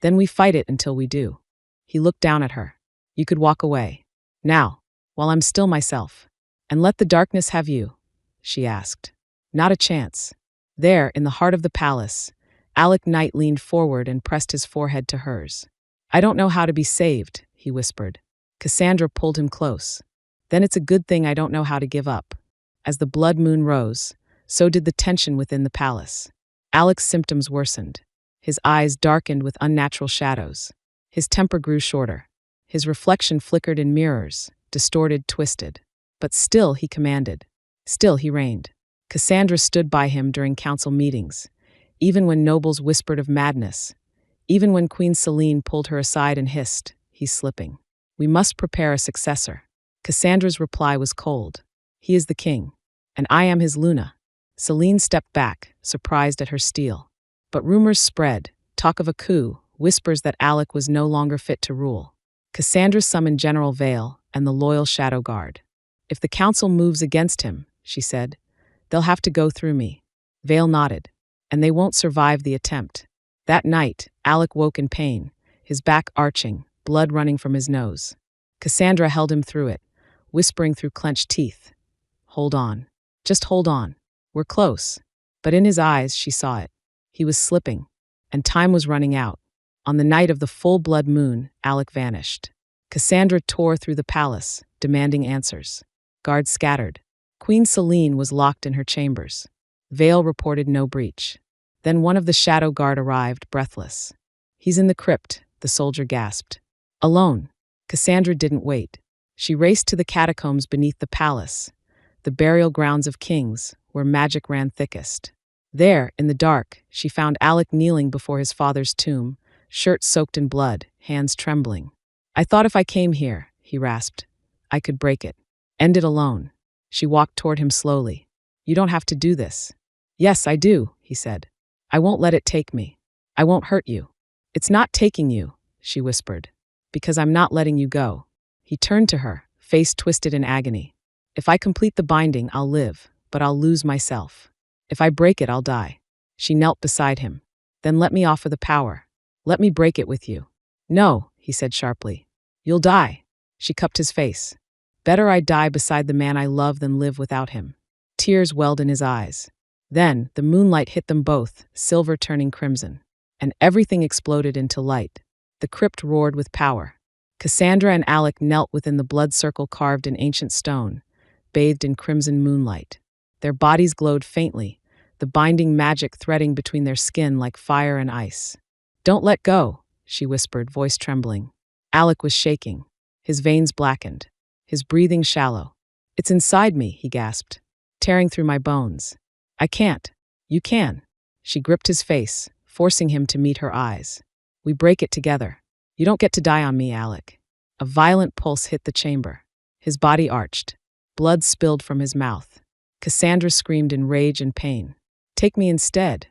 Then we fight it until we do. He looked down at her. You could walk away. Now, while I'm still myself. And let the darkness have you, she asked. Not a chance. There, in the heart of the palace, Alec Knight leaned forward and pressed his forehead to hers. I don't know how to be saved, he whispered. Cassandra pulled him close. Then it's a good thing I don't know how to give up. As the blood moon rose, so did the tension within the palace. Alec's symptoms worsened. His eyes darkened with unnatural shadows. His temper grew shorter. His reflection flickered in mirrors, distorted, twisted. But still he commanded. Still he reigned. Cassandra stood by him during council meetings, even when nobles whispered of madness, even when Queen Selene pulled her aside and hissed, he's slipping. We must prepare a successor. Cassandra's reply was cold. He is the king, and I am his Luna. Selene stepped back, surprised at her steel. But rumors spread, talk of a coup, whispers that Alec was no longer fit to rule. Cassandra summoned General Vale and the loyal Shadow Guard. If the council moves against him, she said, they'll have to go through me. Vale nodded. And they won't survive the attempt. That night, Alec woke in pain, his back arching, blood running from his nose. Cassandra held him through it, whispering through clenched teeth. Hold on. Just hold on. We're close. But in his eyes, she saw it. He was slipping, and time was running out. On the night of the full blood moon, Alec vanished. Cassandra tore through the palace, demanding answers. Guards scattered. Queen Selene was locked in her chambers. Vale reported no breach. Then one of the Shadow Guard arrived, breathless. He's in the crypt, the soldier gasped. Alone. Cassandra didn't wait. She raced to the catacombs beneath the palace, the burial grounds of kings, where magic ran thickest. There, in the dark, she found Alec kneeling before his father's tomb, shirt soaked in blood, hands trembling. I thought if I came here, he rasped, I could break it. End it alone. She walked toward him slowly. You don't have to do this. Yes, I do, he said. I won't let it take me. I won't hurt you. It's not taking you, she whispered, because I'm not letting you go. He turned to her, face twisted in agony. If I complete the binding, I'll live, but I'll lose myself. If I break it, I'll die. She knelt beside him. Then let me offer the power. Let me break it with you. No, he said sharply. You'll die. She cupped his face. Better I die beside the man I love than live without him. Tears welled in his eyes. Then, the moonlight hit them both, silver turning crimson. And everything exploded into light. The crypt roared with power. Cassandra and Alec knelt within the blood circle carved in ancient stone, bathed in crimson moonlight. Their bodies glowed faintly, the binding magic threading between their skin like fire and ice. Don't let go, she whispered, voice trembling. Alec was shaking. His veins blackened. His breathing shallow. It's inside me, he gasped, tearing through my bones. I can't. You can. She gripped his face, forcing him to meet her eyes. We break it together. You don't get to die on me, Alec. A violent pulse hit the chamber. His body arched. Blood spilled from his mouth. Cassandra screamed in rage and pain. Take me instead.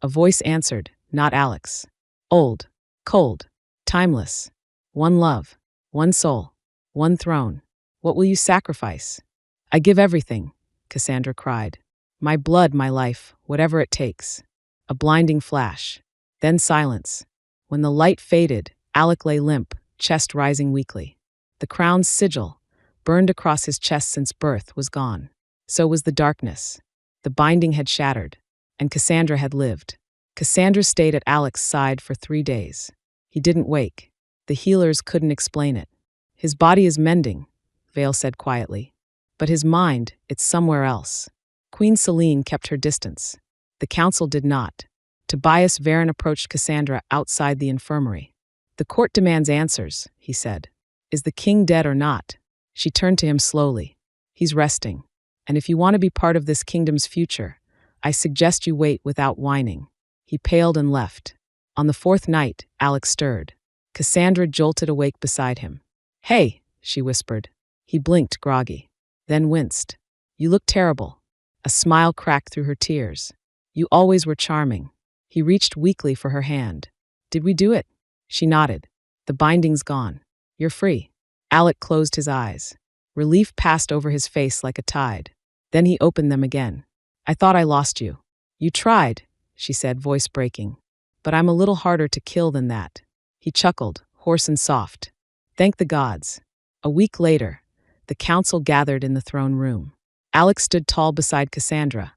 A voice answered, not Alec's. Old, cold, timeless. One love, one soul, One throne. What will you sacrifice? I give everything, Cassandra cried. My blood, my life, whatever it takes. A blinding flash. Then silence. When the light faded, Alec lay limp, chest rising weakly. The crown's sigil, burned across his chest since birth, was gone. So was the darkness. The binding had shattered, and Cassandra had lived. Cassandra stayed at Alec's side for 3 days. He didn't wake. The healers couldn't explain it. His body is mending, Vale said quietly. But his mind, it's somewhere else. Queen Selene kept her distance. The council did not. Tobias Varen approached Cassandra outside the infirmary. The court demands answers, he said. Is the king dead or not? She turned to him slowly. He's resting. And if you want to be part of this kingdom's future, I suggest you wait without whining. He paled and left. On the 4th night, Alex stirred. Cassandra jolted awake beside him. Hey, she whispered. He blinked, groggy. Then winced. You look terrible. A smile cracked through her tears. You always were charming. He reached weakly for her hand. Did we do it? She nodded. The binding's gone. You're free. Alec closed his eyes. Relief passed over his face like a tide. Then he opened them again. I thought I lost you. You tried, she said, voice breaking. But I'm a little harder to kill than that. He chuckled, hoarse and soft. Thank the gods. A week later, the council gathered in the throne room. Alex stood tall beside Cassandra,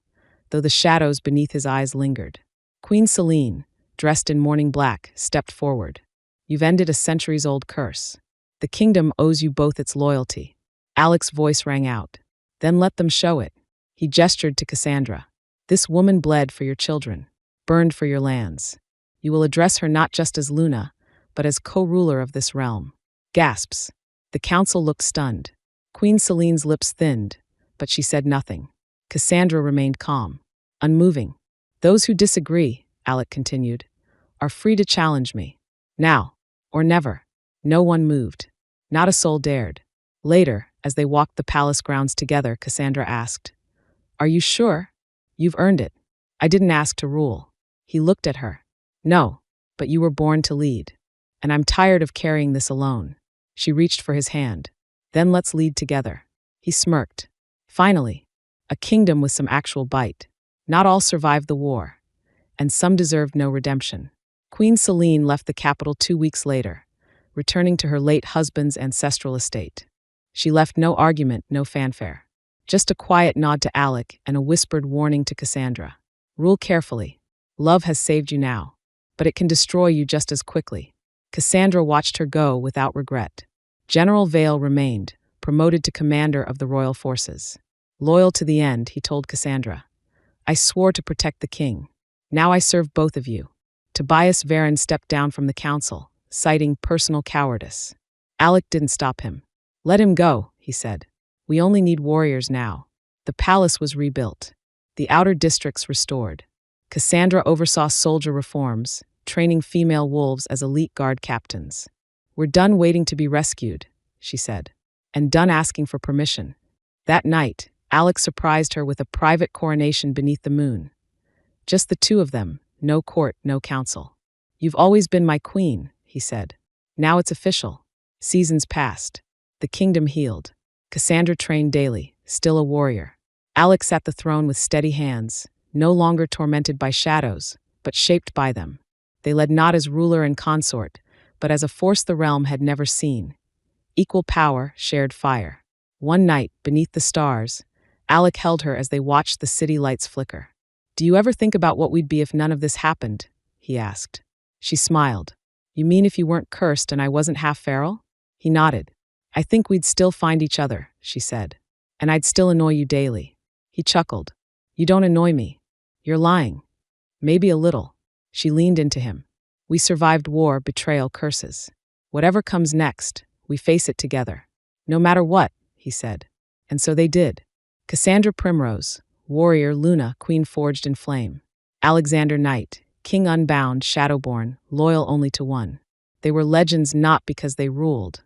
though the shadows beneath his eyes lingered. Queen Selene, dressed in mourning black, stepped forward. You've ended a centuries-old curse. The kingdom owes you both its loyalty. Alex's voice rang out. Then let them show it. He gestured to Cassandra. This woman bled for your children, burned for your lands. You will address her not just as Luna, but as co-ruler of this realm. Gasps. The council looked stunned. Queen Selene's lips thinned, but she said nothing. Cassandra remained calm, unmoving. Those who disagree, Alec continued, are free to challenge me. Now, or never. No one moved. Not a soul dared. Later, as they walked the palace grounds together, Cassandra asked, Are you sure? You've earned it. I didn't ask to rule. He looked at her. No, but you were born to lead. And I'm tired of carrying this alone. She reached for his hand. Then let's lead together. He smirked. Finally, a kingdom with some actual bite. Not all survived the war, and some deserved no redemption. Queen Selene left the capital 2 weeks later, returning to her late husband's ancestral estate. She left no argument, no fanfare. Just a quiet nod to Alec and a whispered warning to Cassandra. Rule carefully. Love has saved you now, but it can destroy you just as quickly. Cassandra watched her go without regret. General Vale remained, promoted to commander of the royal forces. Loyal to the end, he told Cassandra. I swore to protect the king. Now I serve both of you. Tobias Varen stepped down from the council, citing personal cowardice. Alec didn't stop him. Let him go, he said. We only need warriors now. The palace was rebuilt. The outer districts restored. Cassandra oversaw soldier reforms, training female wolves as elite guard captains. We're done waiting to be rescued, she said, and done asking for permission. That night, Alex surprised her with a private coronation beneath the moon. Just the two of them, no court, no council. You've always been my queen, he said. Now it's official. Seasons passed. The kingdom healed. Cassandra trained daily, still a warrior. Alex sat the throne with steady hands, no longer tormented by shadows, but shaped by them. They led not as ruler and consort, but as a force the realm had never seen. Equal power, shared fire. One night, beneath the stars, Alec held her as they watched the city lights flicker. Do you ever think about what we'd be if none of this happened? He asked. She smiled. You mean if you weren't cursed and I wasn't half feral? He nodded. I think we'd still find each other, she said. And I'd still annoy you daily. He chuckled. You don't annoy me. You're lying. Maybe a little. She leaned into him. We survived war, betrayal, curses. Whatever comes next, we face it together. No matter what, he said. And so they did. Cassandra Primrose, warrior Luna, queen forged in flame. Alexander Knight, king unbound, shadowborn, loyal only to one. They were legends not because they ruled,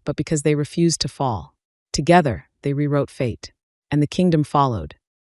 but because they refused to fall. Together, they rewrote fate. And the kingdom followed.